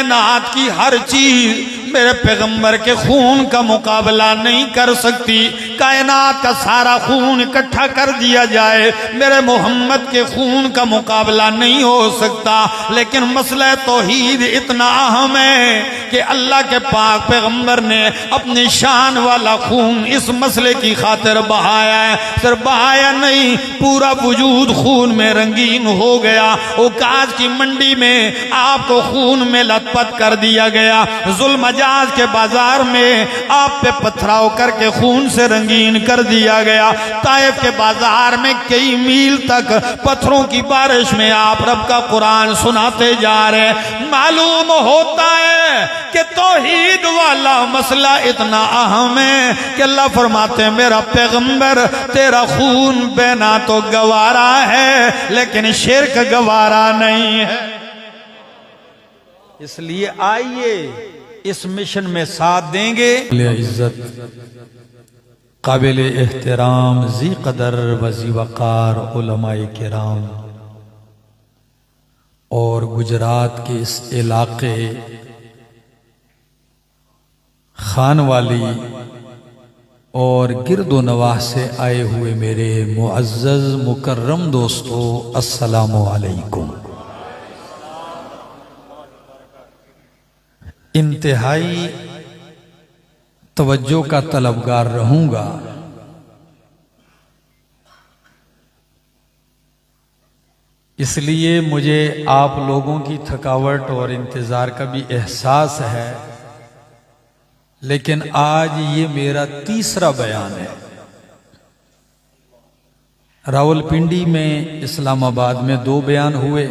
कायनात की हर चीज मेरे पैगंबर के खून का मुकाबला नहीं कर सकती। कायनात का सारा खून इकट्ठा कर दिया जाए, मेरे मोहम्मद के खून का मुकाबला नहीं हो सकता। लेकिन मसला तौहीद इतना अहम है कि अल्लाह के पाक पैगंबर ने अपनी शान वाला खून इस मसले की खातिर बहाया है। सिर्फ बहाया नहीं, पूरा वजूद खून में रंगीन हो गया। औकात की मंडी में आपको खून में लथपथ कर दिया गया। जुल्म आज के बाजार में आप पे पथराव करके खून से रंगीन कर दिया गया। ताइफ के बाजार में कई मील तक पत्थरों की बारिश में आप रब का कुरान सुनाते जा रहे। मालूम होता है कि तौहीद वाला मसला इतना अहम है कि अल्लाह फरमाते हैं मेरा पैगंबर तेरा खून बहना तो गवारा है, लेकिन शिर्क गवारा नहीं है। इसलिए आइए इस मिशन में साथ देंगे। इज्जत काबिल एहतराम जी कदर वजी वकार उलमाए किराम और गुजरात के इस इलाके खानवाली और गिरदो नवाह से आए हुए मेरे मुअज़्ज़ज़ मुकर्रम दोस्तों, अस्सलामु अलैकुम। इंतहाई तवज्जो का तलबगार रहूंगा। इसलिए मुझे आप लोगों की थकावट और इंतजार का भी एहसास है, लेकिन आज ये मेरा तीसरा बयान है। रावलपिंडी में, इस्लामाबाद में 2 बयान हुए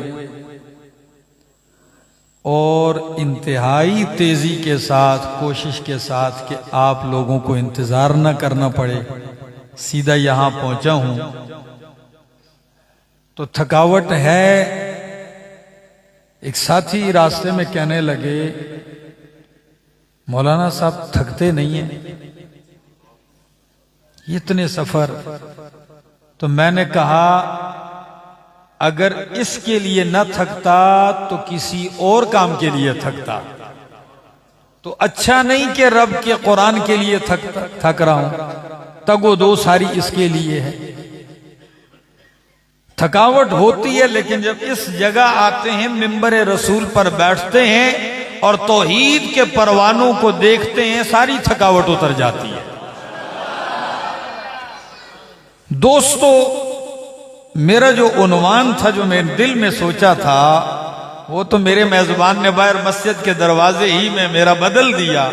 और इंतहाई तेजी के साथ, कोशिश के साथ कि आप लोगों को इंतजार न करना पड़े, सीधा यहां पहुंचा हूं तो थकावट है। एक साथी रास्ते में कहने लगे मौलाना साहब थकते नहीं हैं इतने सफर। तो मैंने कहा अगर इसके लिए न थकता तो किसी और काम के लिए थकता। तो अच्छा नहीं कि रब के कुरान के लिए थक रहा हूं, तगो दो सारी इसके लिए है। थकावट होती है, लेकिन जब इस जगह आते हैं, मिंबर रसूल पर बैठते हैं और तौहीद के परवानों को देखते हैं, सारी थकावट उतर जाती है। दोस्तों, मेरा जो उन्वान था, जो मेरे दिल में सोचा था, वो तो मेरे मेजबान ने बाहर मस्जिद के दरवाजे ही में मेरा बदल दिया।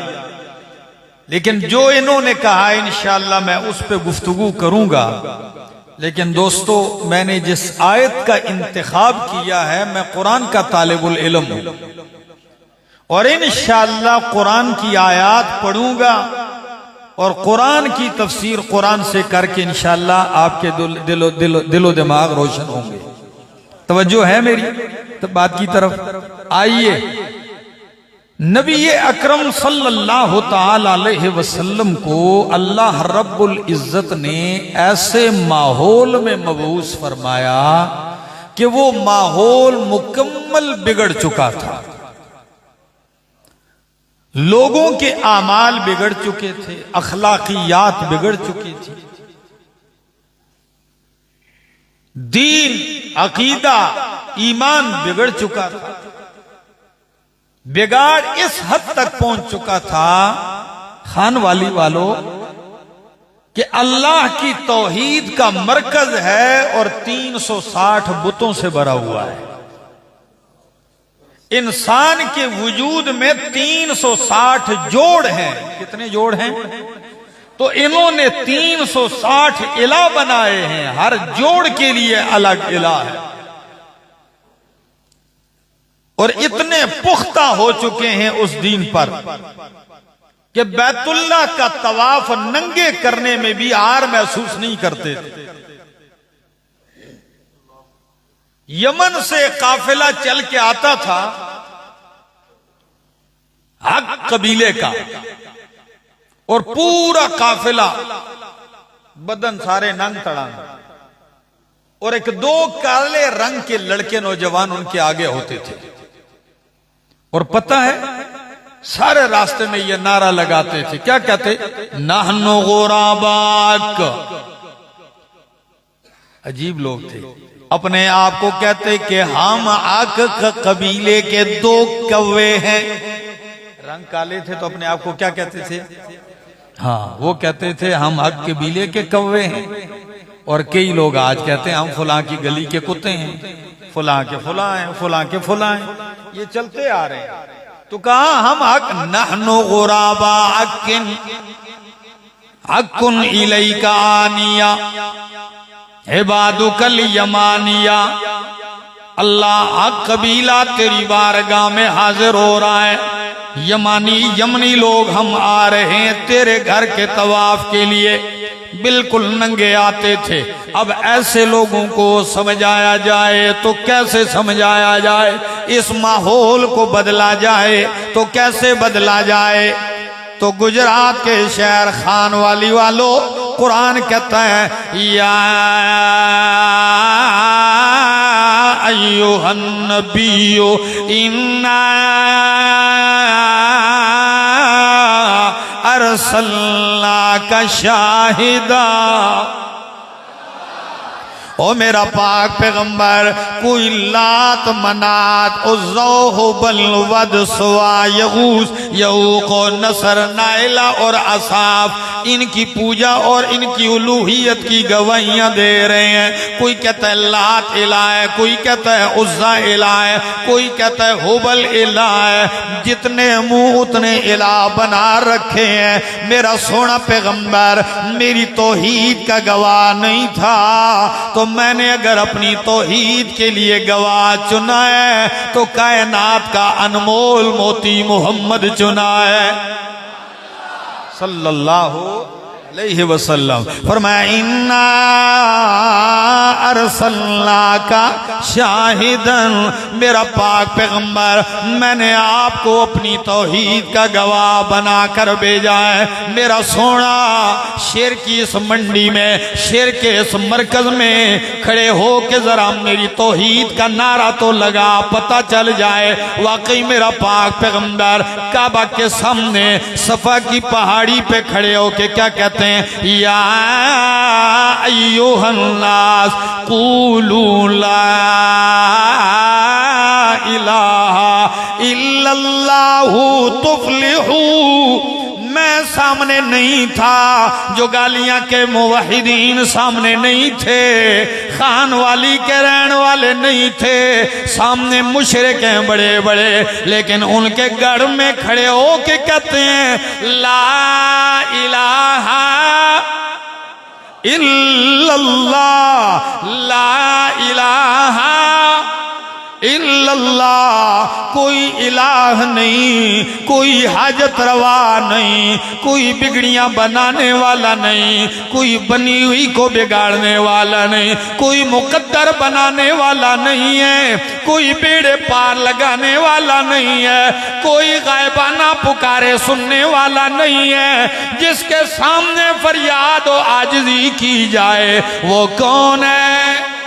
लेकिन जो इन्होंने कहा इंशाअल्लाह मैं उस पे गुफ्तगू करूंगा। लेकिन दोस्तों, मैंने जिस आयत का इंतखाब किया है, मैं कुरान का तालिबुल इल्म हूं और इंशाअल्लाह कुरान की आयत पढ़ूंगा और कुरान की तफसीर कुरान से करके इंशाअल्लाह आपके दिलो दिमाग रोशन होंगे। तवज्जो है मेरी तो बात की तरफ। आइए, नबी अकरम सल्लल्लाहु ताला अलैहि वसल्लम को अल्लाह रब्बुल इज्जत ने ऐसे माहौल में मबूस फरमाया कि वो माहौल मुकम्मल बिगड़ चुका था। लोगों के आमाल बिगड़ चुके थे, अखलाकियात बिगड़ चुकी थी, दीन, अकीदा, ईमान बिगड़ चुका था। बिगाड़ इस हद तक पहुंच चुका था खानवाली वालों कि अल्लाह की तौहीद का मरकज है और 360 बुतों से भरा हुआ है। इंसान के वजूद में 360 जोड़ हैं। कितने जोड़ हैं? तो इन्होंने 360 इला बनाए हैं, हर जोड़ के लिए अलग इला है और इतने पुख्ता हो चुके हैं उस दीन पर कि बैतुल्लाह का तवाफ नंगे करने में भी आर महसूस नहीं करते थे। यमन से काफिला चल के आता था हक कबीले का और पूरा काफिला बदन सारे नंग तड़ांग और एक 2 काले रंग के लड़के नौजवान उनके आगे होते थे और पता है सारे रास्ते में ये नारा लगाते थे, क्या कहते? नहनु गुराबाक। अजीब लोग थे, अपने आप को कहते कि हम आक कबीले के 2 कौवे हैं। रंग काले थे तो अपने आप को क्या कहते थे? हाँ, वो कहते थे हम हक कबीले के कौवे हैं। और कई लोग आज कहते हैं हम फुला की गली के कुत्ते हैं, फुला के फुला हैं, फुला के फुला हैं। ये चलते आ रहे हैं। तो कहा हम हक नहनु गुराबा हक्किन हक्कुन इलैका आनिया इबादुकल यमानिया। अल्लाह हक कबीला तेरी बारगाह में हाजिर हो रहा है। यमनी लोग हम आ रहे हैं तेरे घर के तवाफ के लिए। बिल्कुल नंगे आते थे। अब ऐसे लोगों को समझाया जाए तो कैसे समझाया जाए? इस माहौल को बदला जाए तो कैसे बदला जाए? तो गुजरात के शहर खानवाली वालों, कुरान कहता है या अय्युहन नबिय्यु इन्ना अरसलनाका शाहिदा। ओ मेरा पाक पैगंबर, कोई लात मनात उज़्ज़ा हुबल वद सुवा यगूस यऊक नसर नाइला और असाफ इनकी पूजा और इनकी उलूहियत की गवाहियां दे रहे हैं। कोई कहता है लात इला है, कोई कहता है उज़्ज़ा इला है, कोई कहता है हुबल इला है। जितने मुंह उतने इला बना रखे हैं। मेरा सोना पैगंबर मेरी तौहीद का गवाह नहीं था, तो मैंने अगर अपनी तौहीद के लिए गवाह चुना है तो कायनात का अनमोल मोती मोहम्मद चुना है सल्लल्लाहु अलैहि वसल्लम। फरमाया इन्ना अरसलनाका शाहिदन, मेरा पाक पैगंबर मैंने आपको अपनी तौहीद का गवाह बनाकर भेजा है। मेरा सोना शेर की इस मंडी में, शेर के इस मरकज में खड़े हो के जरा मेरी तौहीद का नारा तो लगा, पता चल जाए वाकई मेरा पाक पैगंबर काबा के सामने सफा की पहाड़ी पे खड़े होके क्या कहते हैं? या अय्युहन नास क़ूलू ला इलाहा इल्लल्लाहु तुफ्लिहू। मैं सामने नहीं था, जो गालियां के मुवहिदीन सामने नहीं थे, खान वाली के रहने वाले नहीं थे, सामने मुशरिक हैं बड़े बड़े, लेकिन उनके गढ़ में खड़े हो के कहते हैं ला इलाहा इल्लल्लाह, ला इलाहा इल्लल्लाह, कोई इलाह नहीं, कोई हाजत रवा नहीं, कोई बिगड़ियां बनाने वाला नहीं, कोई बनी हुई को बिगाड़ने वाला नहीं, कोई मुकद्दर बनाने वाला नहीं है, कोई बेड़े पार लगाने वाला नहीं है, कोई गायबाना पुकारे सुनने वाला नहीं है। जिसके सामने फरियाद और आजिज़ी की जाए वो कौन है?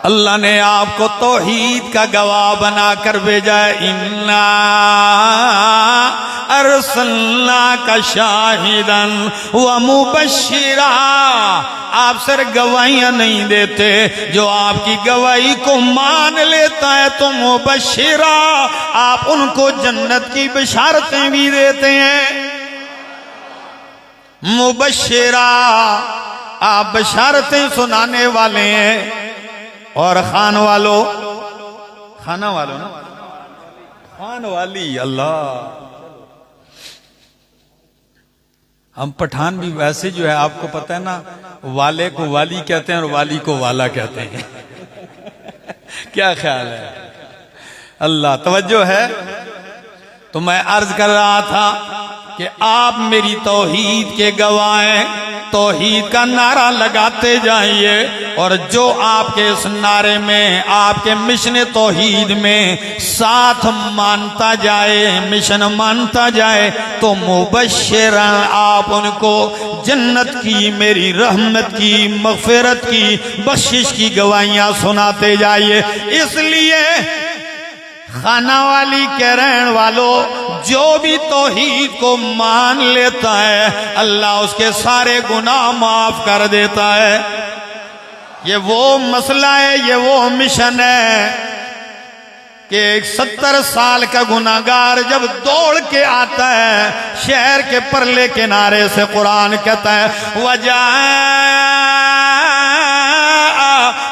अल्लाह ने आपको तौहीद का गवाह बनाकर भेजा है। इन्ना अरसलनाका शाहिदन व मुबश्शिरा। आप सिर्फ गवाहियां नहीं देते, जो आपकी गवाही को मान लेता है तो मुबश्शिरा, आप उनको जन्नत की बिशारतें भी देते हैं। मुबश्शिरा, आप बिशारतें सुनाने वाले हैं। और खाना वालों ना, खान वाली, अल्लाह। हम पठान भी वैसे जो है आपको पता है ना, वाले को वाली कहते हैं और वाली को वाला कहते हैं। क्या ख्याल है? अल्लाह, तवज्जो है। तो मैं अर्ज कर रहा था कि आप मेरी तौहीद के गवाह हैं। तौहीद का नारा लगाते जाइए, और जो आपके इस नारे में, आपके मिशन तौहीद में साथ मानता जाए, मिशन मानता जाए, तो मुबश्शिरन आप उनको जन्नत की, मेरी रहमत की, मग़फ़िरत की, बख्शिश की गवाहियां सुनाते जाइए। इसलिए खाना वाली के रहने वालों, जो भी तौहीद को मान लेता है अल्लाह उसके सारे गुनाह माफ कर देता है। ये वो मसला है, ये वो मिशन है कि 70 साल का गुनाहगार जब दौड़ के आता है शहर के परले किनारे से, कुरान कहता है वजा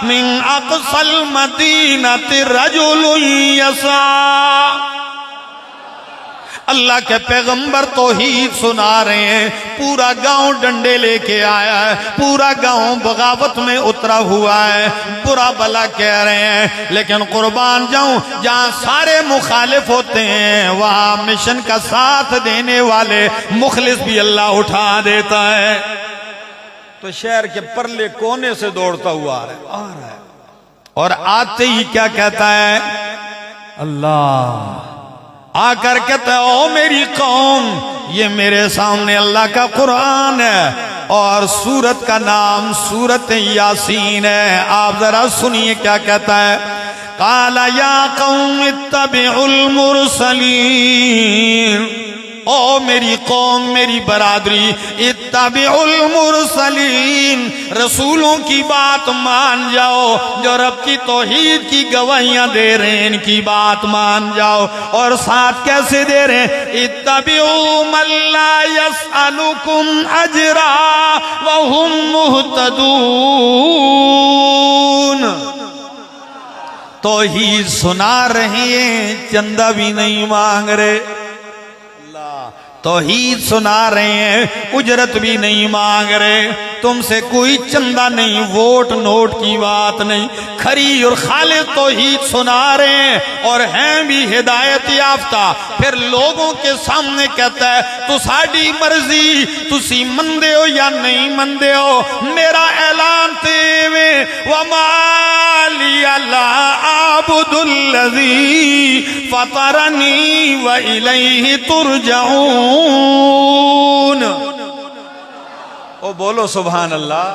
मिन अक़सल मदीनति रजुलुन यसा। अल्लाह के पैगंबर तौहीद सुना रहे हैं, पूरा गांव डंडे लेके आया है, पूरा गांव बगावत में उतरा हुआ है, बुरा भला कह रहे हैं, लेकिन कुर्बान जाऊं जहां सारे मुखालिफ होते हैं वहां मिशन का साथ देने वाले मुखलिस भी अल्लाह उठा देता है। तो शहर के परले कोने से दौड़ता हुआ आ रहा है, और आते ही क्या कहता है, अल्लाह आकर कहता है ओ मेरी कौम, ये मेरे सामने अल्लाह का कुरान है और सूरत का नाम सूरत यासीन है। आप जरा सुनिए क्या कहता है, काला या कौम इत्तबिउल मुरसलीन, ओ मेरी कौम, मेरी बरादरी, इत्तबिउल मुरसलीन, रसूलों की बात मान जाओ, जो रब की तौहीद की गवाहियां दे रहे हैं इनकी बात मान जाओ। और साथ कैसे दे रहे हैं, इत्तबिउ मन ला यसअलुकुम अजरा व हुम मुहतदून। तौहीद सुना रहे हैं, चंदा भी नहीं मांग रहे, तौहीद सुना रहे हैं, उजरत भी नहीं मांग रहे, तुमसे कोई चंदा नहीं, वोट नोट की बात नहीं, खरी और खालिद तौहीद सुना रहे हैं और हैं भी हिदायत याफ्ता। फिर लोगों के सामने कहता है तो साड़ी मर्जी, तुसी मंदे हो या नहीं मंदे हो, मेरा ऐलान तेवे वमाली अल्लाह आबुदुल्लज़ी फतरनी व इलैहि तुरजऊन। ओ बोलो सुभान अल्लाह,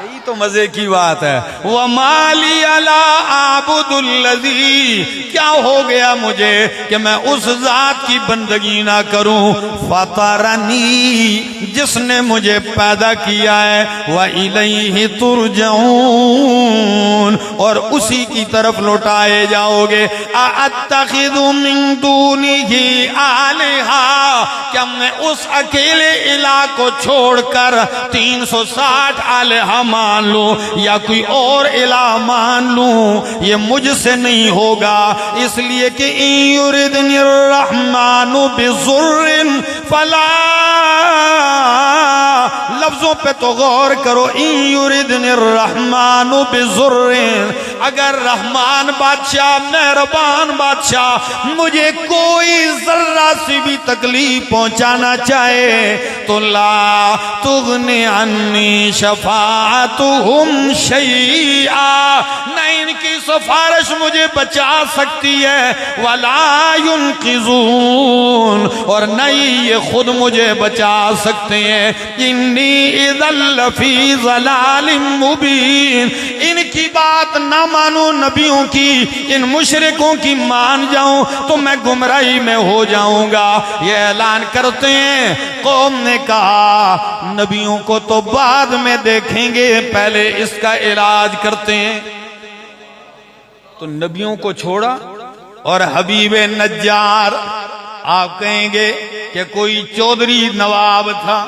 यही तो मजे की बात है। वमाली अला आबुदुल्लज़ी, क्या हो गया मुझे कि मैं उस जात की बंदगी ना करूं, फतरनी, जिसने मुझे पैदा किया है, व इलैहि तुरजऊन, और उसी की तरफ लौटाए जाओगे। अअत्तखिदु मिन दूनिही आलिहा, क्या मैं उस अकेले इलाह को छोड़कर 360 आलिहा मान लूं या कोई और इलाह मान लूं, ये मुझसे नहीं होगा। इसलिए कि युरिदनिर रहमानु बिज़ुर्रिन फला, लफ्जों पे तो गौर करो, युरिदनिर रहमानु बिज़ुर्रिन, अगर रहमान बादशाह, मेहरबान बादशाह मुझे कोई जर्रा सी भी तकलीफ पहुंचाना चाहे तो ला तुगनी अन्नी शफाअतुहुम शैआ, न इनकी सिफारिश मुझे बचा सकती है, वला युनकिज़ून, और नहीं ये खुद मुझे बचा सकते हैं। इन्नी इज़ल लफ़ी ज़लालिम मुबीन, इनकी बात ना मानूं, नबियों की, इन मुशरिकों की मान जाऊं तो मैं गुमराही में हो जाऊंगा। ये ऐलान करते हैं। कौम ने कहा नबियों को तो बाद में देखेंगे, पहले इसका इलाज करते हैं। तो नबियों को छोड़ा और हबीबे नज्जार, आप कहेंगे कि कोई चौधरी नवाब था,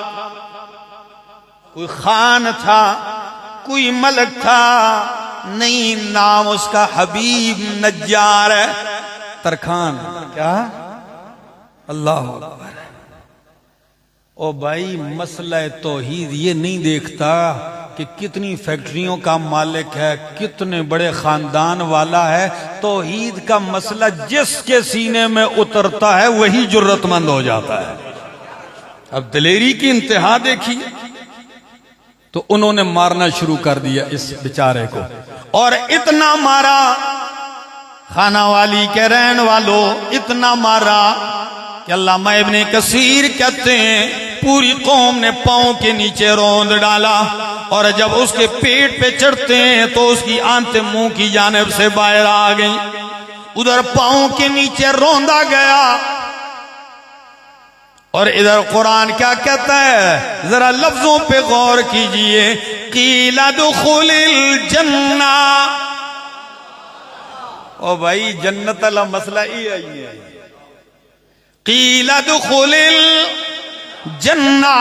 कोई खान था, कोई मलक था, नहीं, नाम उसका हबीब नज्जार है, तरखान। क्या? अल्लाह अकबर। ओ भाई, मसला तौहीद ये नहीं देखता कि कितनी फैक्ट्रियों का मालिक है, कितने बड़े खानदान वाला है। तौहीद का मसला जिसके सीने में उतरता है वही जुर्रतमंद हो जाता है। अब दिलेरी की इंतहा देखिए। तो उन्होंने मारना शुरू कर दिया इस बेचारे को, और इतना मारा, खाना वाली के रहन वालों इतना मारा कि अल्लामा इब्ने कसीर कहते हैं पूरी कौम ने पांव के नीचे रौंद डाला, और जब उसके पेट पे चढ़ते हैं तो उसकी आंतें मुंह की जानिब से बाहर आ गई, उधर पांव के नीचे रौंदा गया। और इधर कुरान क्या कहता है, जरा लफ्जों पे गौर कीजिए, कीला दुखुलिल जन्ना। ओ भाई जन्नत वाला मसला ही है। कीला दुखुलिल जन्ना,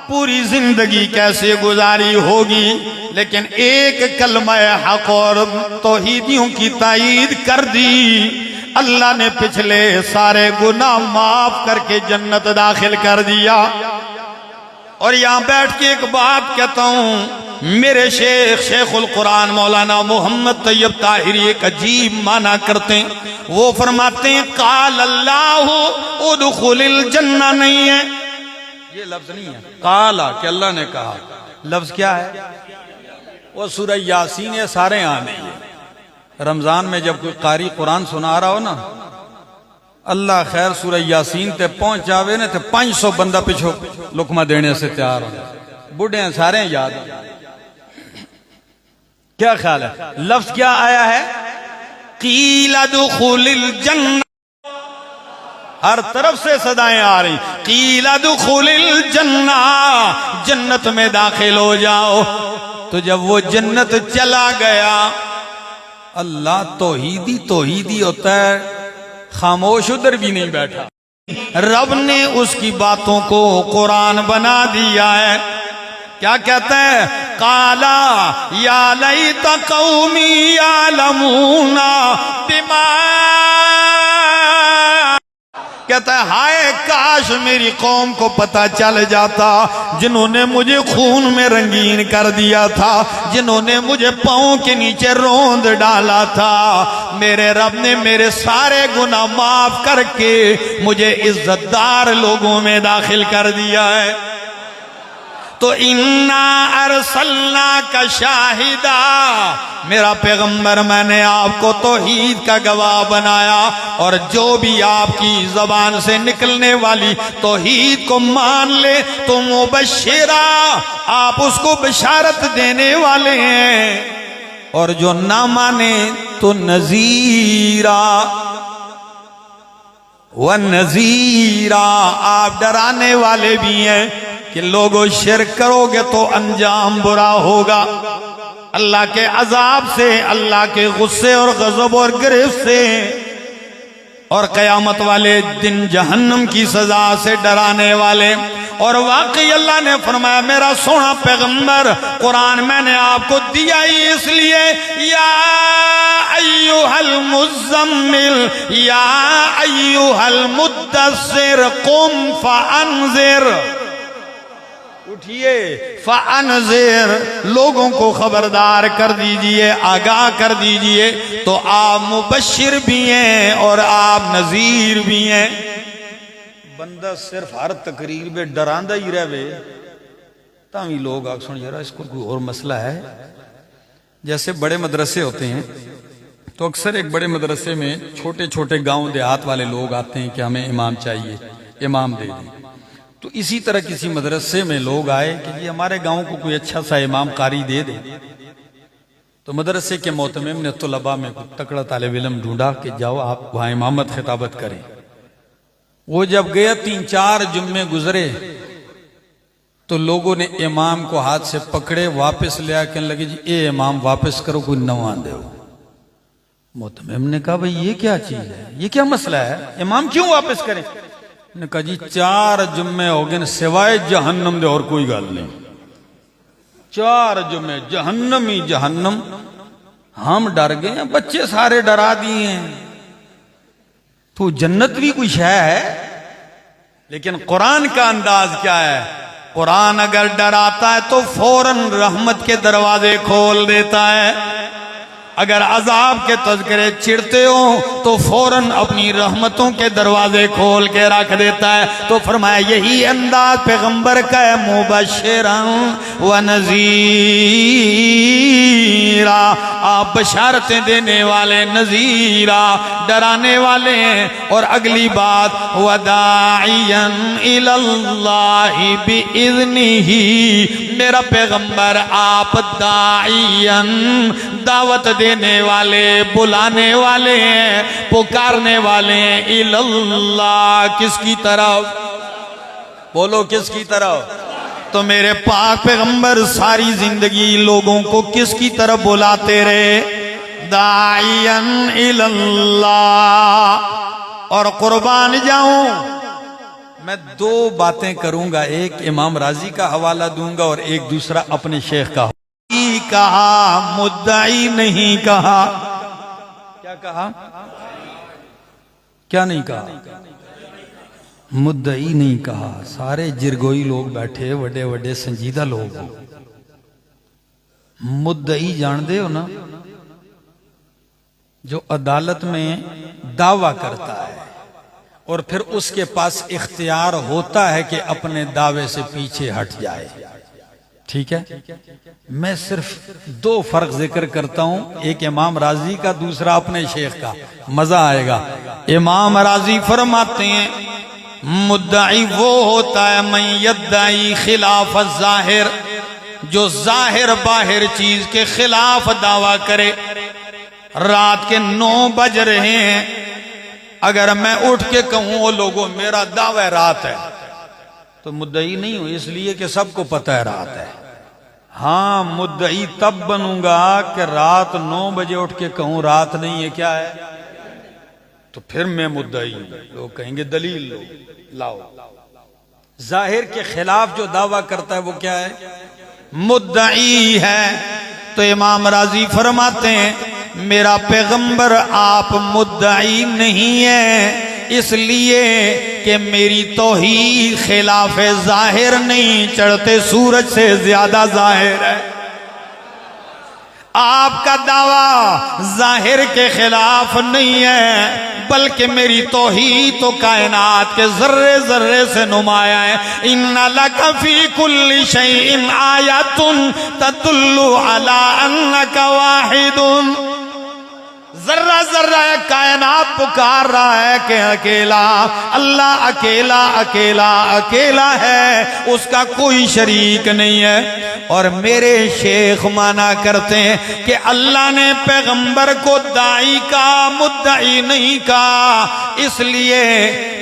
पूरी जिंदगी कैसे गुजारी होगी, लेकिन एक कलमा हक और तौहीदियों की ताईद कर दी, अल्लाह ने पिछले सारे गुनाह माफ करके जन्नत दाखिल कर दिया। और यहां बैठ के एक बात कहता हूं, मेरे शेखुल कुरान मौलाना मोहम्मद तैयब ताहिरी एक अजीब माना करते हैं। वो फरमाते हैं काल अल्लाह उदखुलिल जन्ना नहीं है, ये लफ्ज नहीं है, काला कि अल्लाह ने कहा। लफ्ज क्या है? वो सूरह यासीन है, सारे यहाँ नहीं है। रमजान में जब कोई कारी कुरान सुना रहा हो ना, अल्लाह खैर सूरह यासीन ते पहुंच जावे ना, तो 500 बंदा पिछो लुकमा देने से तैयार हो। बुढ़े सारे याद, क्या ख्याल है? लफ्ज क्या आया है? कीला दुखुलिल जन्ना, हर तरफ से सदाएं आ रही, कीला दुखुलिल जन्ना, जन्नत में दाखिल हो जाओ। तो जब वो जन्नत चला गया, अल्लाह तौहीदी होता है, खामोश उधर भी नहीं बैठा। रब ने उसकी बातों को कुरान बना दिया है। क्या कहता है? काला या लैता कौमी यालमूना बिमा, कहता है हाय काश मेरी कौम को पता चल जाता, जिन्होंने मुझे खून में रंगीन कर दिया था, जिन्होंने मुझे पांव के नीचे रौंद डाला था, मेरे रब ने मेरे सारे गुनाह माफ करके मुझे इज्जतदार लोगों में दाखिल कर दिया है। तो इन्ना अरसलना का शाहिदा, मेरा पैगंबर मैंने आपको तौहीद का गवाह बनाया, और जो भी आपकी जबान से निकलने वाली तौहीद को मान ले तो मुबश्शिरा, आप उसको बशारत देने वाले हैं, और जो ना माने तो नजीरा व नजीरा, आप डराने वाले भी हैं कि लोगों शिर्क करोगे तो अंजाम बुरा होगा, अल्लाह के अजाब से, अल्लाह के गुस्से और गजब और गिरफ्त से, और कयामत वाले दिन जहन्नम की सजा से डराने वाले। और वाकई अल्लाह ने फरमाया, मेरा सोना पैगंबर कुरान मैंने आपको दिया ही इसलिए, या अय्युहल मुज़्ज़म्मिल या अय्युहल मुद्दस्सिर कुम फअन्ज़िर, उठिए, फ़अन्ज़िर, लोगों को खबरदार कर दीजिए, आगाह कर दीजिए। तो आप मुबश्शिर भी हैं और आप नज़ीर भी हैं। बंदा सिर्फ हर तकरीर में डरांदा ही रहे, तावी लोग आग सुन यार इसको कोई और मसला है। जैसे बड़े मदरसे होते हैं तो अक्सर एक बड़े मदरसे में छोटे छोटे गांव देहात वाले लोग आते हैं कि हमें इमाम चाहिए, इमाम दे दें। तो इसी तरह किसी मदरसे में लोग आए कि जी हमारे गांव को कोई अच्छा सा इमाम कारी दे दे। तो मदरसे के मोहतमिम ने तुलबा में तकड़ा तालिब इल्म ढूंढा कि जाओ आप वहां इमामत खिताबत करें। वो जब गया 3-4 जुम्मे गुजरे तो लोगों ने इमाम को हाथ से पकड़े, वापस ले आके कहने लगे जी ये इमाम वापस करो, कोई नवा दो। मोहतमिम ने कहा भाई ये क्या चीज है, ये क्या मसला है, इमाम क्यों वापस करें? ने कहा जी 4 जुम्मे हो गए सिवाय जहन्नम दे और कोई गल नहीं, 4 जुम्मे जहन्नम ही जहन्नम। हम डर गए हैं, बच्चे सारे डरा दिए हैं, तो जन्नत भी कोई शय है। लेकिन कुरान का अंदाज क्या है, कुरान अगर डराता है तो फौरन रहमत के दरवाजे खोल देता है। अगर अजाब के तज़किरे चिढ़ते हो तो फौरन अपनी रहमतों के दरवाजे खोल के रख देता है। तो फरमाया यही अंदाज पैगंबर का है, मुबश्शिरन व नज़ीरा, आप बशारतें देने वाले, नज़ीरा डराने वाले हैं। और अगली बात वदाइयन इलल्लाहि बिइज़्निही, मेरा पैगंबर आप दाइयन दावत देने वाले, बुलाने वाले हैं, पुकारने वाले हैं, इलल्लाह किसकी तरफ, बोलो किसकी तरफ। तो मेरे पाक पैगंबर सारी जिंदगी लोगों को किसकी तरफ बुलाते रहे, दाइयन इलल्लाह। और कुर्बान जाऊं मैं दो बातें करूंगा, एक इमाम राजी का हवाला दूंगा और एक दूसरा अपने शेख का। कहा मुद्दाई नहीं कहा, क्या कहा, क्या नहीं कहा, मुद्दाई नहीं कहा। सारे जिरगोई लोग बैठे, बड़े बड़े संजीदा लोग। मुद्दाई जानते हो ना, जो अदालत में दावा करता है और फिर उसके पास इख्तियार होता है कि अपने दावे से पीछे हट जाए। ठीक है, मैं सिर्फ दो फर्क जिक्र करता हूं, एक इमाम राजी का, दूसरा अपने शेख का, मजा आएगा। इमाम राजी फरमाते हैं मुद्दाई वो होता है मन यद्दाई खिलाफ जाहिर, जो जाहिर बाहिर चीज के खिलाफ दावा करे। रात के 9 बज रहे हैं, अगर मैं उठ के कहूं वो लोगों मेरा दावा रात है, तो मुद्दई नहीं हूं, इसलिए कि सबको पता है रात है। हाँ, मुद्दई तब बनूंगा कि रात 9 बजे उठ के कहूं रात नहीं है, क्या है, तो फिर मैं मुद्दई हूं। लोग कहेंगे दलील लो, लाओ। जाहिर के खिलाफ जो दावा करता है वो क्या है, मुद्दई है। तो इमाम राजी फरमाते हैं मेरा पैगंबर आप मुद्दई नहीं है, इसलिए कि मेरी तौहीद खिलाफ जाहिर नहीं, चढ़ते सूरज से ज्यादा जाहिर है। आपका दावा जाहिर के खिलाफ नहीं है, बल्कि मेरी तौहीद तो कायनात के जर्रे जर्रे से नुमाया है। इन्ना लका फी कुल्ली शैइन आयतुन तदुल्लु अला अन्नका वाहिदुन, जर्रा जर्रा कायनात पुकार रहा है कि अकेला अल्लाह, अकेला अकेला अकेला है, उसका कोई शरीक नहीं है। और मेरे शेख माना करते हैं कि अल्लाह ने पैगंबर को दाई का, मुद्दाई नहीं कहा, इसलिए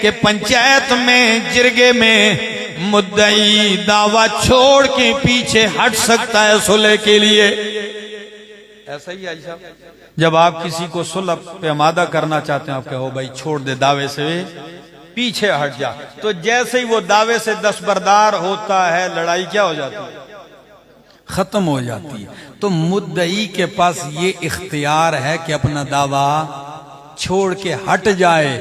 कि पंचायत में, जिरगे में मुद्दाई दावा छोड़ के पीछे हट सकता है सुलह के लिए। ऐसा ही आयशा, जब आप किसी को सुलह पे आमादा करना चाहते हैं, आप कहो भाई छोड़ दे, दावे से पीछे हट जा, तो जैसे ही वो दावे से दस्तबरदार होता है, लड़ाई क्या हो जाती है, खत्म हो जाती है। तो मुद्दई के पास ये इख्तियार है कि अपना दावा छोड़ के हट जाए।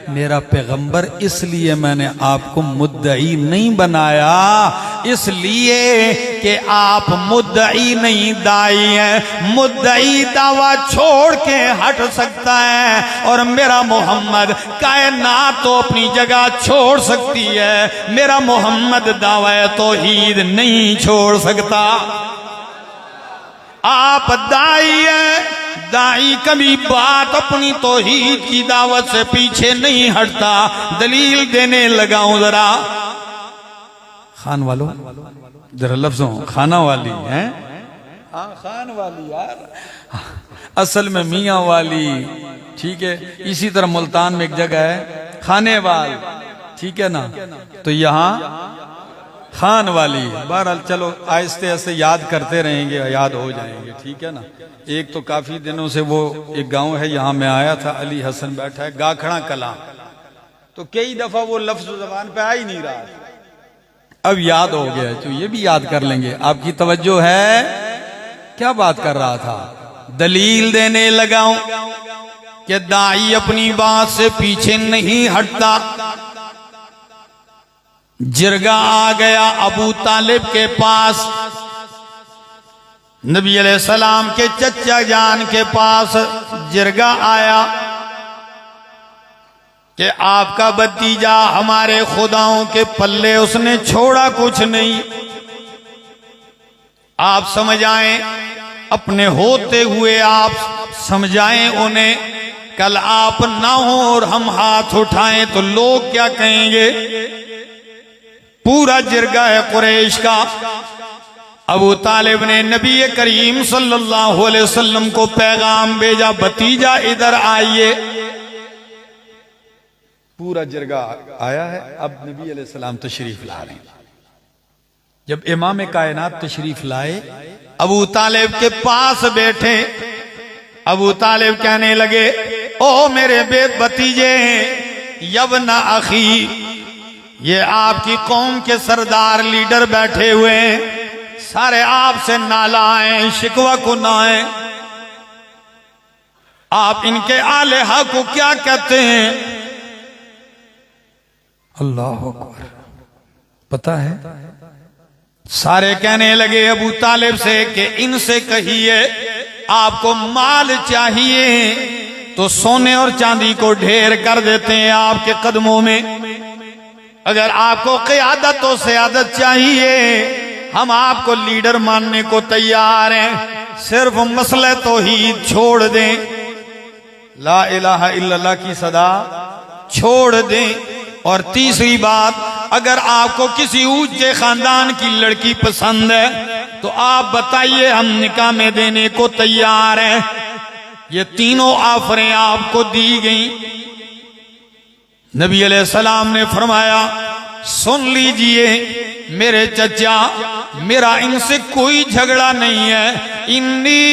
मेरा पैगंबर, इसलिए मैंने आपको मुद्दई नहीं बनाया, इसलिए कि आप मुद्दई नहीं दाई हैं। मुद्दई दावा छोड़ के हट सकता है, और मेरा मोहम्मद कायनात तो अपनी जगह छोड़ सकती है, मेरा मोहम्मद दावा तौहीद नहीं छोड़ सकता। आप दाई हैं, दाई कभी बात अपनी तौहीद की दावत से पीछे नहीं हटता। दलील देने लगाऊं जरा, खान वालों जरा लफ्जों, खाना वाली हैं, हाँ खान वाली यार, असल में मियाँ वाली, ठीक है। इसी तरह मुल्तान में एक जगह है खाने वाल, ठीक है ना, तो यहाँ खान वाली। बहरहाल चलो आहिस्ते आहिस्ते याद करते रहेंगे, याद हो जाएंगे, ठीक है ना। एक तो काफी दिनों से वो एक गांव है, यहाँ मैं आया था, अली हसन बैठा है, गाखड़ा कला, तो कई दफा वो लफ्ज जबान पे आ ही नहीं रहा, अब याद हो गया, तो ये भी याद कर लेंगे। आपकी तवज्जो है, क्या बात कर रहा था, दलील देने लगाऊं कि दाई अपनी बात से पीछे नहीं हटता। जिरगा आ गया अबू तालिब के पास, नबी अलैहिस्सलाम के चचा जान के पास जिरगा आया कि आपका भतीजा हमारे खुदाओं के पल्ले उसने छोड़ा कुछ नहीं, आप समझाएं, अपने होते हुए आप समझाएं उन्हें। कल आप ना हो और हम हाथ उठाएं तो लोग क्या कहेंगे। पूरा जिरगा है कुरैश का। अबू तालिब ने नबी करीम सल्लल्लाहु अलैहि वसल्लम को पैगाम भेजा, भतीजा इधर आइए। पूरा जिरगा आया है। अब नबी अलैहि सलाम तशरीफ ला रहे हैं। जब इमाम कायनात तशरीफ लाए, अबू तालिब के पास बैठे। अबू तालिब कहने लगे, ओ मेरे भतीजे यबना अखी, ये आपकी कौम के सरदार लीडर बैठे हुए हैं, सारे आपसे नालाएं, शिकवा को नाएं। आप इनके आलेहा को क्या कहते हैं? अल्लाह अकबर। पता है, सारे कहने लगे अबू तालिब से कि इनसे कहिए आपको माल चाहिए तो सोने और चांदी को ढेर कर देते हैं आपके कदमों में। अगर आपको क़ियादत और सियादत चाहिए, हम आपको लीडर मानने को तैयार हैं, सिर्फ मसले तौहीद छोड़ दें, ला इलाहा इल्लल्लाह की सदा छोड़ दें। और तीसरी बात, अगर आपको किसी ऊंचे खानदान की लड़की पसंद है तो आप बताइए, हम निकाह में देने को तैयार हैं। ये तीनों ऑफरें आपको दी गई। नबी अलैहिस्सलाम ने फरमाया, सुन लीजिए मेरे चचा, मेरा इनसे कोई झगड़ा नहीं है। इन्नी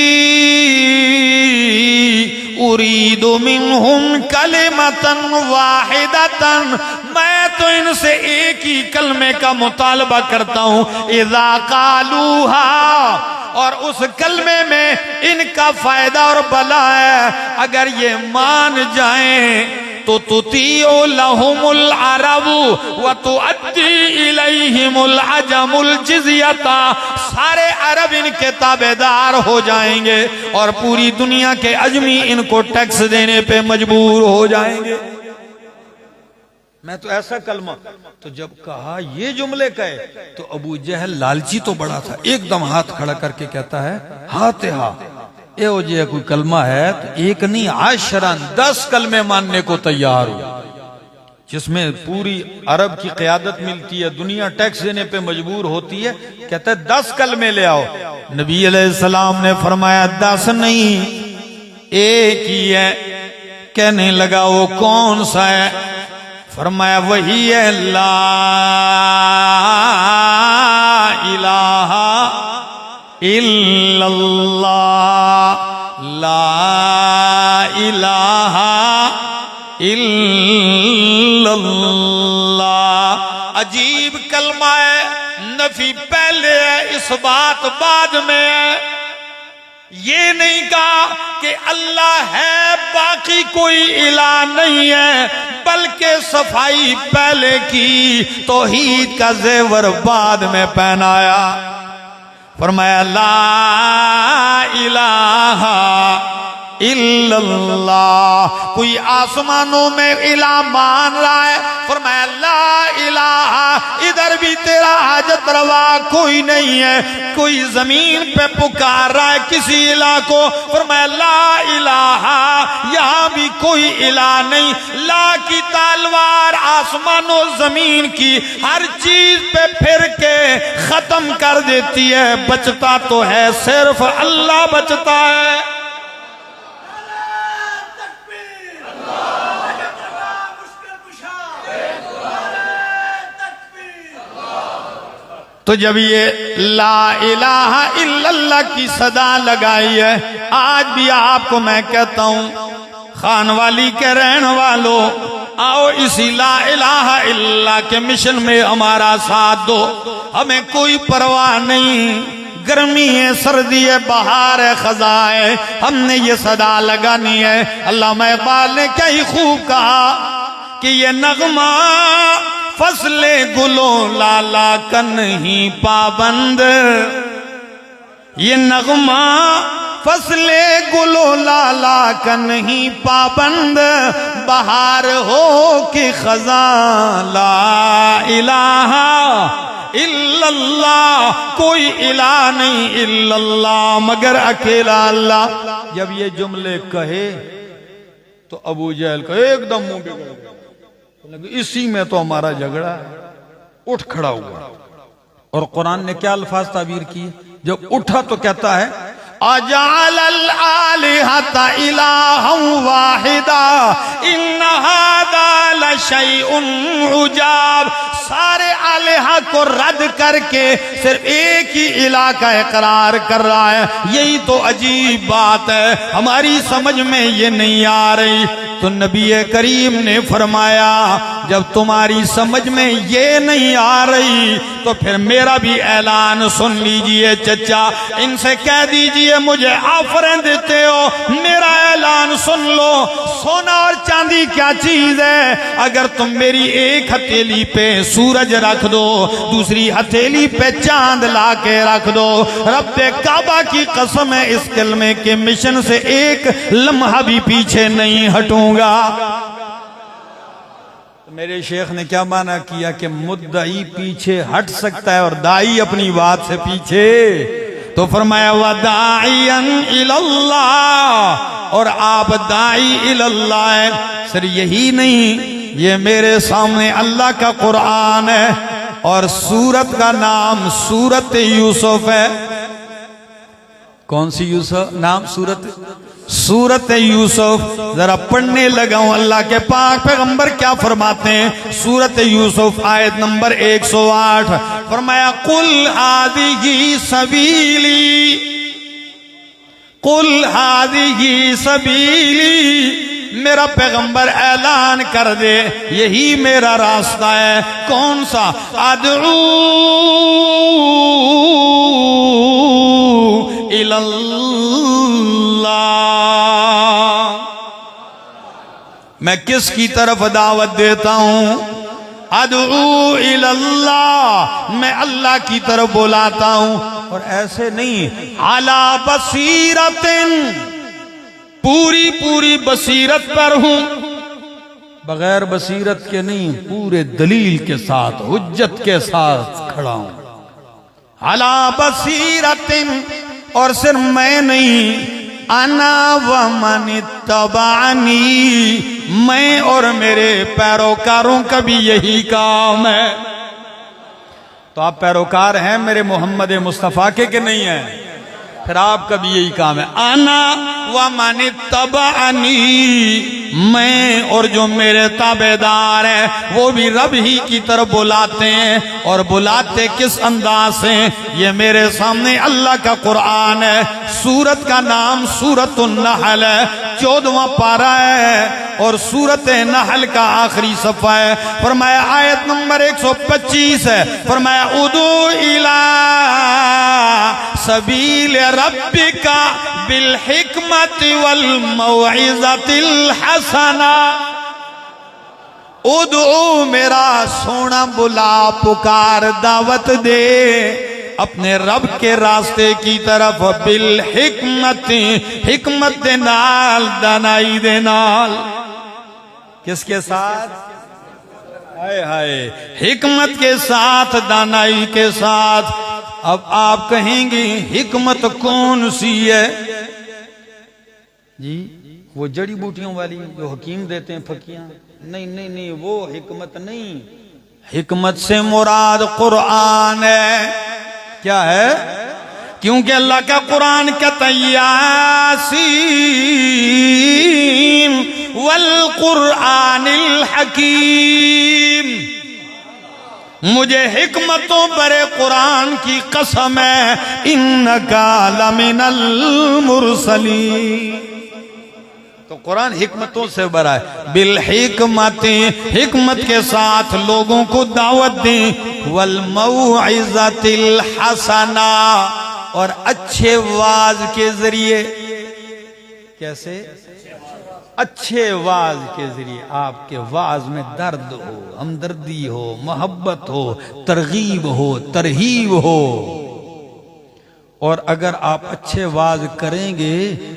उरीदु मिनहुम कलिमतन वाहिदतन, मैं तो इनसे एक ही कलमे का मुतालबा करता हूं, इज़ा कालूहा, और उस कलमे में इनका फायदा और भला है। अगर ये मान जाएं तो तुतीउ लहुमुल अरबु व तुअद्दी इलैहिमुल अजमुल जिज़ियता, सारे अरब इनके ताबेदार हो जाएंगे और पूरी दुनिया के अजमी इनको टैक्स देने पे मजबूर हो जाएंगे। मैं तो ऐसा कलमा, तो जब कहा ये जुमले कहे तो अबू जहल लालची तो बड़ा था, एकदम हाथ खड़ा करके कहता है, हाथ हा एहो जे कोई कलमा है तो एक नहीं, आशरन 10 कलमे मानने को तैयार हो, जिसमें पूरी अरब की क़यादत मिलती है, दुनिया टैक्स देने पे मजबूर होती है। कहते हैं 10 कलमे ले आओ। नबी अलैहिस्सलाम ने फरमाया 10 नहीं, एक ही है। कहने लगा वो कौन सा है? फरमाया वही है, ला इलाहा इल्लल्लाह, ला इलाहा इल्लल्लाह। अजीब कलमा है, नफी पहले है, इस बात बाद में है। ये नहीं कहा कि अल्लाह है बाकी कोई इला नहीं है, बल्कि सफाई पहले की, तौहीद का जेवर बाद में पहनाया। फरमाया ला इलाहा इल्लल्लाह। कोई आसमानों में इला मान रहा है, फरमाया ला इलाहा, इधर भी तेरा हाजत रवा कोई नहीं है। कोई जमीन पे पुकार रहा है किसी इला को, फरमाया ला इलाहा, यहाँ भी कोई इला नहीं। ला की तलवार आसमानों जमीन की हर चीज पे फिर के खत्म कर देती है, बचता तो है सिर्फ अल्लाह बचता है। तो जब ये ला इलाहा इल्लल्लाह की सदा लगाई है, आज भी आपको मैं कहता हूं, खानवाली के रहने वालों, आओ इसी ला इलाहा इल्लल्लाह के मिशन में हमारा साथ दो। हमें कोई परवाह नहीं, गर्मी है, सर्दी है, बहार है, खजा है, हमने ये सदा लगानी है। अल्लामा इकबाल ने क्या ही खूब कहा कि ये नगमा फसले गुलो लाला कन ही पाबंद, ये नगमा फसले गुलो लाला का नहीं पाबंद, बहार हो कि खज़ां ला इलाहा इल्लल्लाह, कोई इला नहीं इल्लल्लाह मगर अकेला अल्लाह। जब ये जुमले कहे तो अबू जहल का एकदम मुंह बिगड़ गया, इसी में तो हमारा झगड़ा है। उठ खड़ा हुआ और कुरान ने क्या अल्फाज ताबीर किए, जब उठा तो कहता है अजअलल आलिहता इलाहन वाहिदा इन हादा लशैउन उजाब। सारे आलिहा को रद्द करके सिर्फ एक ही इलाह का इकरार कर रहा है, यही तो अजीब बात है, हमारी समझ में ये नहीं आ रही। तो नबी करीम ने फरमाया जब तुम्हारी समझ में ये नहीं आ रही तो फिर मेरा भी ऐलान सुन लीजिए चचा, इनसे कह दीजिए मुझे ऑफरें देते हो, मेरा ऐलान सुन लो। सोना और चांदी क्या चीज है, अगर तुम मेरी एक हथेली पे सूरज रख दो, दूसरी हथेली पे चांद ला के रख दो, रब्बे काबा की कसम है इस कलमे के मिशन से एक लम्हा भी पीछे नहीं हटूंगा। तो मेरे शेख ने क्या माना किया कि मुद्दई पीछे हट सकता है और दाई अपनी बात से पीछे, तो फरमाया वदाइयन इलल्लाह, और आप दाई इलल्लाह है। सर यही नहीं, ये मेरे सामने अल्लाह का कुरान है और सूरत का नाम सूरत यूसुफ है। कौन सी यूसुफ नाम? सूरत यूसुफ। जरा पढ़ने लगा हूं अल्लाह के पाक पैगंबर क्या फरमाते हैं। सूरत यूसुफ आयत नंबर 108 फरमाया कुल हादिही सबीली, कुल हादिही सबीली, मेरा पैगंबर ऐलान कर दे यही मेरा रास्ता है। कौन सा? अदऊ इलल्लाह, मैं किसकी तरफ दावत देता हूं? अदऊ इलल्लाह, मैं अल्लाह की तरफ बुलाता हूं। और ऐसे नहीं, अला बसीरतिन, पूरी पूरी बसीरत पर हूं, बगैर बसीरत के नहीं, पूरे दलील के साथ हुज्जत के साथ खड़ा हूं। अला बसीरतिन, और सिर्फ मैं नहीं, अना व मन तबानी, मैं और मेरे पैरोकारों का भी यही काम है। तो आप पैरोकार हैं मेरे मोहम्मद मुस्तफ़ा के नहीं हैं? फिर आपका भी यही काम है। आना व मन तबानी, मैं और जो मेरे ताबेदार हैं वो भी रब ही की तरफ बुलाते हैं। और बुलाते किस अंदाज से? ये मेरे सामने अल्लाह का कुरान है, सूरत का नाम सूरतुन नहल है, 14वां पारा है और सूरत नहल का आखिरी सफ़ा है। फरमाया आयत नंबर 125 है, फरमाया उदू इला सबील रब्बिका बिल हिकमति वल मौइज़तिल हसना। उदू, मेरा सोना बुला, पुकार, दावत दे अपने रब के रास्ते की तरफ, बिल हिकमति, हिकमत दे नाल, दानाई दे नाल। किसके साथ? हाय हाय, हिकमत के साथ, दानाई के साथ। अब आप कहेंगे हिकमत कौन सी है जी? वो जड़ी बूटियों वाली जो हकीम देते हैं फकियां? नहीं नहीं नहीं, वो हिकमत नहीं। हिकमत से मुराद कुरान है। क्या है? क्योंकि अल्लाह का कुरान कहता है यासीन वल कुरानिल हकीम, मुझे हिकमतों बरे कुरान की कसम है, इन्नका लमिनल मुरसलीन। तो कुरान हिकमतों से भरा है। बिल हिकमती, हिकमत के साथ लोगों को दावत दी, वल मौइज़तिल हसना, और अच्छे वाज के जरिए। कैसे? अच्छे वाज के जरिए। आपके वाज में दर्द हो, हमदर्दी हो, मोहब्बत हो, तरगीब हो, तरहीब हो। और अगर आप अच्छे वाज करेंगे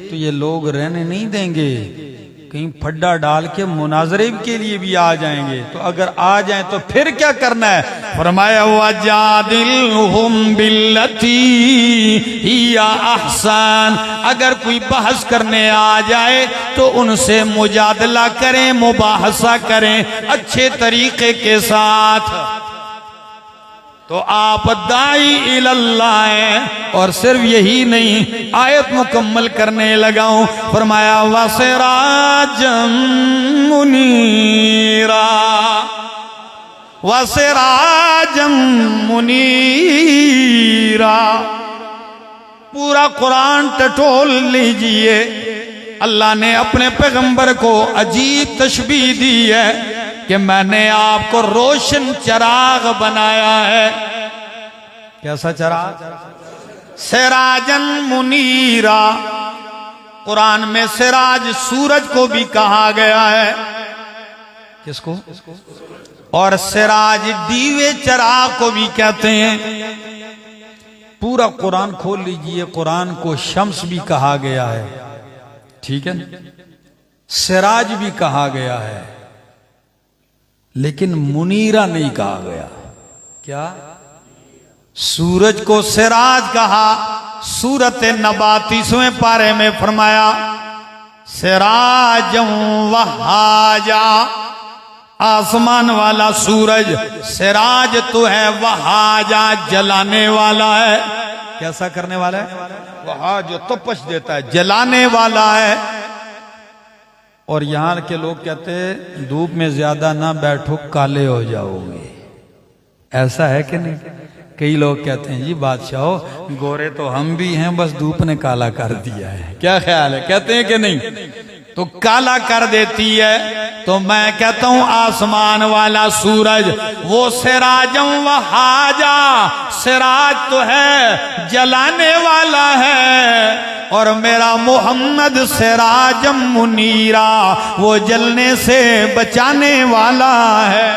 तो ये लोग रहने नहीं देंगे, कहीं फड्डा डाल के मुनाजरे के लिए भी आ जाएंगे। तो अगर आ जाएं तो फिर क्या करना है? फरमाया वजादिलहुम बिल्लती हिया अहसान, अगर कोई बहस करने आ जाए तो उनसे मुजादला करें, मुबाहसा करें अच्छे तरीके के साथ। तो आप दाई इल्लाह हैं। और सिर्फ यही नहीं, आयत मुकम्मल करने लगाऊं। फरमाया वसिराजम मुनीरा, वसिराजम मुनीरा। पूरा कुरान टटोल लीजिए, अल्लाह ने अपने पैगंबर को अजीब तशबीह दी है कि मैंने आपको रोशन चिराग बनाया है। कैसा चिराग? सिराजन मुनीरा। कुरान में सिराज सूरज को भी कहा गया है। किसको? और सिराज दीवे चिराग को भी कहते हैं। पूरा कुरान खोल लीजिए, कुरान को शम्स भी कहा गया है, ठीक है, सिराज भी कहा गया है, लेकिन मुनीरा नहीं कहा गया। क्या? सूरज को सिराज कहा। सूरत नबा 30वें पारे में फरमाया सिराजम वहाजा, आसमान वाला सूरज सिराज तो है, वहाजा जलाने वाला है। कैसा करने वाला है? वहा जो तपश देता है, जलाने वाला है। और यहाँ के लोग कहते हैं धूप में ज्यादा ना बैठो, काले हो जाओगे। ऐसा है कि नहीं? कई लोग कहते हैं जी बादशाह गोरे तो हम भी हैं, बस धूप ने काला कर दिया है। क्या ख्याल है? कहते हैं कि नहीं? तो काला कर देती है। तो मैं कहता हूं आसमान वाला सूरज वो सिराजम वहाजा, सिराज तो है, जलाने वाला है। और मेरा मोहम्मद सिराजम मुनीरा, वो जलने से बचाने वाला है।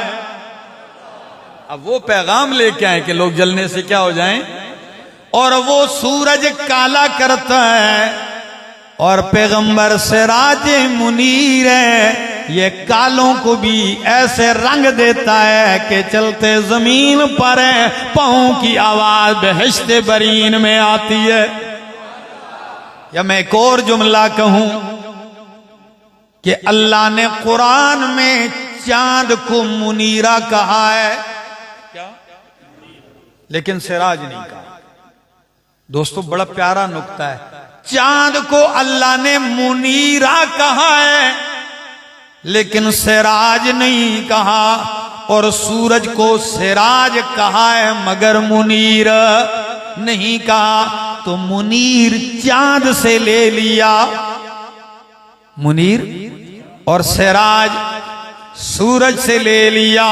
अब वो पैगाम लेके आए कि लोग जलने से क्या हो जाएं। और वो सूरज काला करता है और पैगंबर सिराज मुनीर है, ये कालों को भी ऐसे रंग देता है कि चलते जमीन पर है, पाँव की आवाज बेहश्ते बरीन में आती है। या मैं एक और जुमला कहूं कि अल्लाह ने कुरान में चांद को मुनीरा कहा है, क्या? लेकिन सिराज नहीं कहा। दोस्तों बड़ा प्यारा नुक्ता है। चांद को अल्लाह ने मुनीरा कहा है, लेकिन सिराज नहीं कहा। और सूरज को सिराज कहा है, मगर मुनीर नहीं कहा। तो मुनीर चांद से ले लिया, मुनीर, और सिराज सूरज से ले लिया,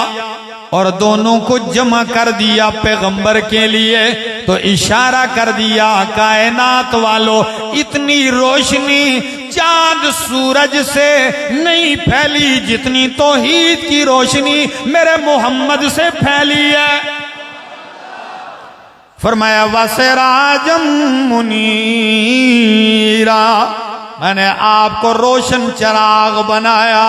और दोनों को जमा कर दिया पैगंबर के लिए। तो इशारा कर दिया कायनात वालों, इतनी रोशनी चांद सूरज से नहीं फैली जितनी तौहीद की रोशनी मेरे मोहम्मद से फैली है। फरमाया वसिराजम मुनीरा, मैंने आपको रोशन चिराग बनाया,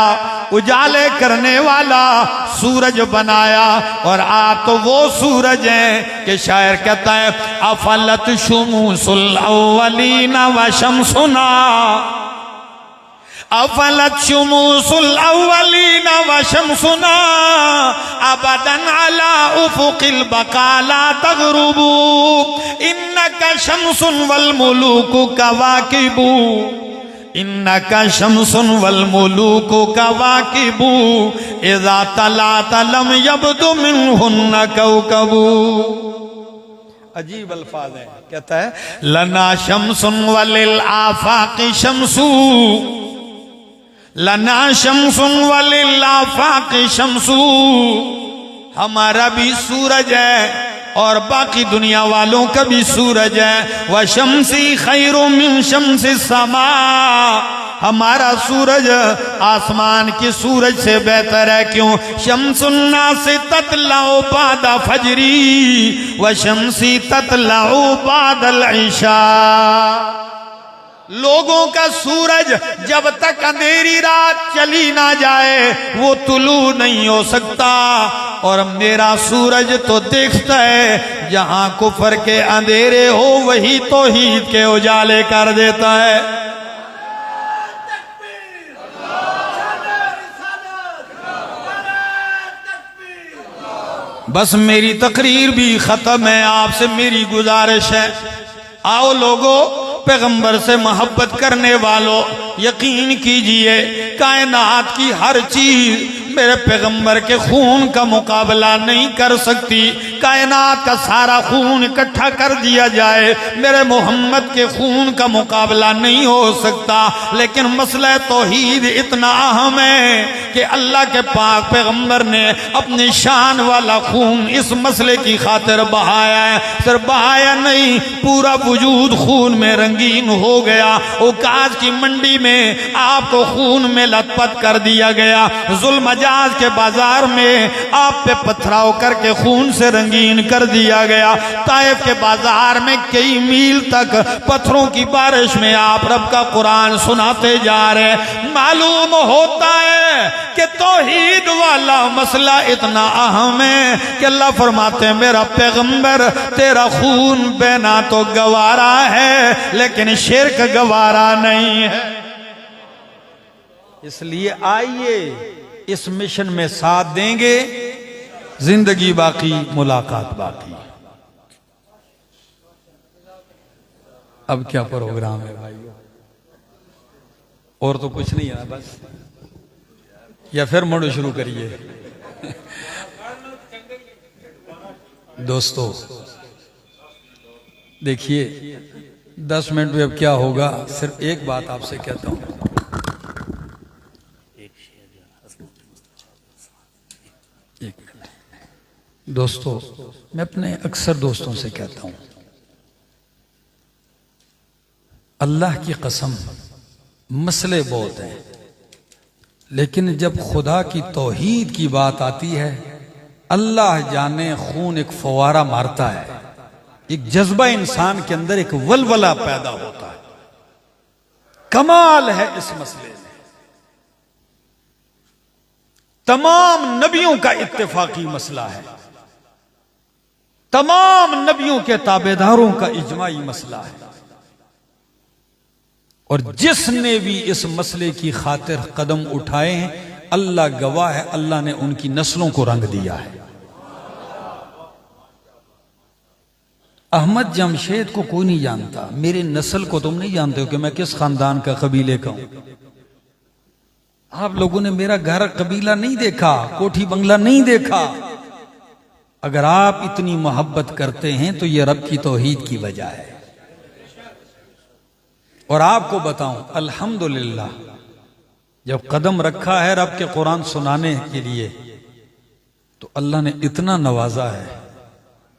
उजाले करने वाला सूरज बनाया। और आप तो वो सूरज हैं कि शायर कहता है अफलत शुमूसुल अव्वलीना व शम्सुना, अफलत शुमूसुल अव्वलीना व शम्सुना अबदन अला उफुकिल बकाला तगरुबू इन्नका शम्सुन वल मुलूकु कवाकिबू, इन्नका शम्सुन वल मुलूकु कवाकिबू इज़ा तलात लम यब्दु मिनहुन्न कौकबू। अजीब अल्फाज है। कहता है लना शम्सुन वलिल आफाक़ि शम्सू, लना शम्सुन वलिल आफाक़ि शम्सू, हमारा भी सूरज है और बाकी दुनिया वालों का भी सूरज है। व शम्सी खैरु मिन शम्सी समा, हमारा सूरज आसमान की सूरज से बेहतर है। क्यों? शम्सुन्ना से ततलाओ बादा फजरी व शम्सी ततलाओ बादल ईशा। लोगों का सूरज जब तक अंधेरी रात चली ना जाए वो तुलू नहीं हो सकता, और मेरा सूरज तो देखता है जहां कुफर के अंधेरे हो वही तौहीद के उजाले कर देता है। बस मेरी तकरीर भी खत्म है, आपसे मेरी गुजारिश है, आओ लोगों, पैगंबर से मोहब्बत करने वालों, यकीन कीजिए कायनात की हर चीज मेरे पैगंबर के खून का मुकाबला नहीं कर सकती। कायनात का सारा खून इकट्ठा कर दिया जाए, मेरे मोहम्मद के खून का मुकाबला नहीं हो सकता। लेकिन मसला तौहीद इतना अहम है कि अल्लाह के पाक पैगंबर ने अपनी शान वाला खून इस मसले की खातिर बहाया है। सिर्फ बहाया नहीं, पूरा वजूद खून में रंगीन हो गया। औकाज की मंडी में आपको खून में लथपथ कर दिया गया। जुल्म जाज के बाजार में आप पे पथराव करके खून से रंगीन कर दिया गया। ताइफ के बाजार में कई मील तक पत्थरों की बारिश में आप रब का कुरान सुनाते जा रहे। मालूम होता है कि तौहीद वाला मसला इतना अहम है कि अल्लाह फरमाते हैं मेरा पैगंबर तेरा खून बहना तो गवारा है लेकिन शिर्क गवारा नहीं है। इसलिए आइए इस मिशन में साथ देंगे, जिंदगी बाकी मुलाकात बाकी। अब क्या प्रोग्राम है भाइयों? और तो कुछ नहीं है बस, या फिर मुड़ शुरू करिए। दोस्तों देखिए 10 मिनट में अब क्या होगा, सिर्फ एक बात आपसे कहता हूं। दोस्तों मैं अपने अक्सर दोस्तों से कहता हूं, अल्लाह की कसम मसले बहुत हैं, लेकिन जब खुदा की तौहीद की बात आती है, अल्लाह जाने खून एक फवारा मारता है, एक जज्बा इंसान के अंदर एक वलवला पैदा होता है। कमाल है इस मसले में। तमाम नबियों का इत्तेफाकी मसला है, तमाम नबियों के ताबेदारों का इजमाई मसला है, और जिसने भी इस मसले की खातिर कदम उठाए हैं, अल्लाह गवाह है, अल्लाह ने उनकी नस्लों को रंग दिया है। अहमद जमशेद को कोई नहीं जानता, मेरे नस्ल को तुम नहीं जानते हो कि मैं किस खानदान का कबीले का हूं। आप लोगों ने मेरा घर कबीला नहीं देखा, कोठी बंगला नहीं देखा। अगर आप इतनी मोहब्बत करते हैं तो यह रब की तौहीद की वजह है। और आपको बताऊं अल्हम्दुलिल्लाह, जब कदम रखा है रब के कुरान सुनाने के लिए, तो अल्लाह ने इतना नवाजा है,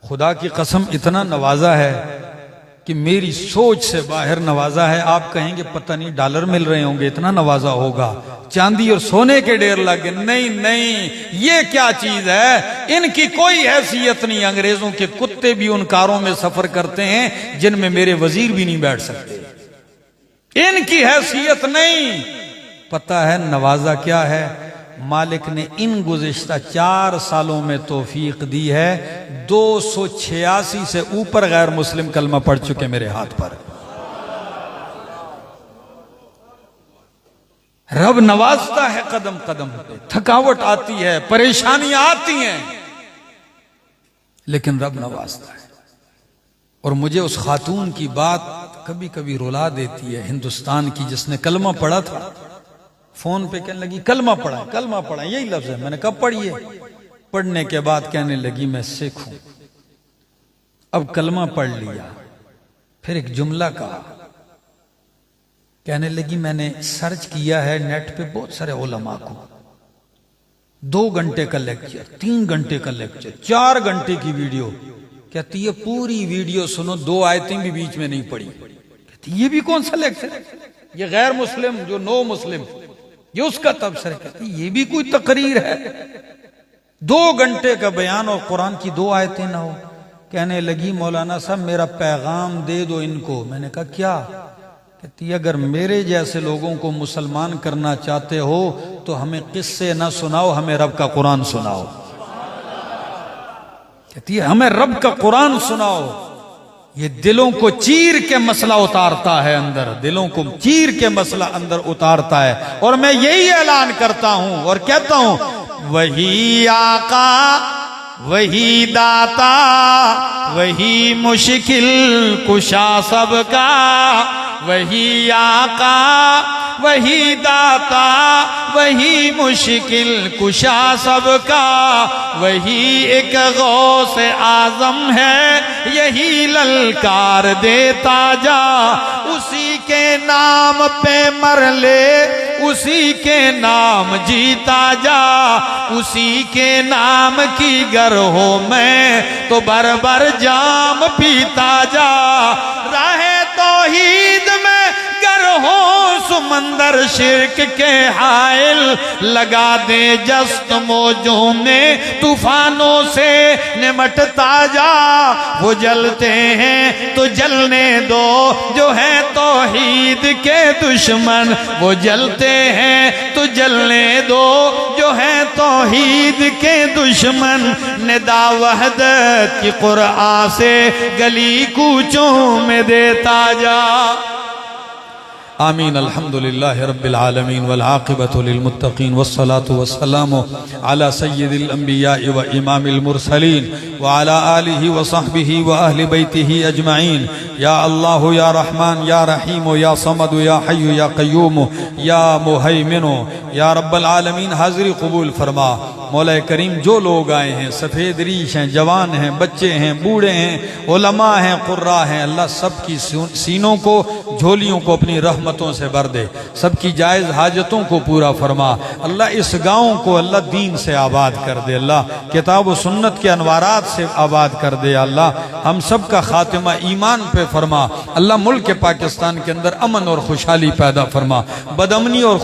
खुदा की कसम इतना नवाजा है कि मेरी सोच से बाहर नवाजा है। आप कहेंगे पता नहीं डॉलर मिल रहे होंगे, इतना नवाजा होगा, चांदी और सोने के ढेर लगे। नहीं नहीं, ये क्या चीज है, इनकी कोई हैसियत नहीं। अंग्रेजों के कुत्ते भी उन कारों में सफर करते हैं जिनमें मेरे वजीर भी नहीं बैठ सकते, इनकी हैसियत नहीं। पता है नवाजा क्या है? मालिक ने इन गुज़िश्ता 4 सालों में तौफीक दी है, 286 से ऊपर गैर मुस्लिम कलमा पढ़ चुके मेरे हाथ पर। रब नवाजता है कदम कदम पे। थकावट आती है, परेशानियां आती हैं, लेकिन रब नवाजता है। और मुझे उस खातून की बात कभी कभी रुला देती है, हिंदुस्तान की, जिसने कलमा पढ़ा था। फोन पे कहने लगी कलमा पढ़ा, यही लफ्ज है। मैंने कब पढ़िए? पढ़ने के बाद कहने लगी मैं सिख हूं। अब कलमा पढ़ लिया, फिर एक जुमला कहा, कहने लगी मैंने सर्च किया है नेट पे बहुत सारे उलमा को, 2 घंटे का लेक्चर, 3 घंटे का लेक्चर, 4 घंटे की वीडियो। कहती है पूरी वीडियो सुनो, 2 आयतें भी बीच में नहीं पड़ी। कहती ये भी कौन सा लेक्चर है? ये गैर मुस्लिम जो नो मुस्लिम, ये उसका तबसरा कहती ये भी कोई तकरीर है? 2 घंटे का बयान और कुरान की 2 आयतें ना हो। कहने लगी मौलाना साहब मेरा पैगाम दे दो इनको। मैंने कहा क्या? कहती अगर मेरे जैसे लोगों को मुसलमान करना चाहते हो तो हमें किस्से ना सुनाओ, हमें रब का कुरान सुनाओ। कहती है हमें रब का कुरान सुनाओ, ये दिलों को चीर के मसला उतारता है अंदर, दिलों को चीर के मसला अंदर उतारता है। और मैं यही ऐलान करता हूं और कहता हूं वही आका, वही दाता, वही मुश्किल कुशा सबका, वही आका, वही दाता, वही मुश्किल कुशा सबका, वही एक गौस आजम है, यही ललकार देता जा। उसी के नाम पे मर ले, उसी के नाम जीता जा, उसी के नाम की गर हो मैं तो बर जाम पीता जा। राहे तौहीद में गर हो समंदर शिर्क के हाइल, लगा दे जस्त मौजों में तूफानों से निमटता जा। वो जलते हैं तो जलने दो जो है तौहीद के दुश्मन, वो जलते हैं तो जलने दो जो है तौहीद के दुश्मन। निदा वहदत की कुरआन से गली कूचों में देता जा। आमीन। अल्हम्दुलिल्लाह रब्बिल आलमीन वल आक़िबतु लिल मुत्तक़ीन वस्सलातु वस्सलामु अला सय्यिदिल अंबिया व इमामिल मुरसलीन व अला आलिहि व सहबिहि व अहलि बैतिहि अजमईन। या अल्लाह या रहमान या रहीम या समद या हय्यु या क़य्यूम या मुहैमिन या रब्बल आलमीन हाज़िरी कबूल फरमा। मौला करीम जो लोग आए हैं, सफ़ेद रीश हैं, जवान हैं, बच्चे हैं, बूढ़े हैं, उलमा हैं, कुर्रा हैं, अल्लाह सबकी सीनों को, झोलियों को अपनी रहमतों से भर दे, सबकी जायज़ हाजतों को पूरा फरमा। अल्लाह इस गाँव को अल्लाह दीन से आबाद कर दे, अल्लाह किताब व सुन्नत के अनवारात से आबाद कर दे। अल्लाह हम सब का खातिमा ईमान पे फरमा। अल्लाह मुल्क पाकिस्तान के अंदर अमन और खुशहाली पैदा फरमा, बदअमनी और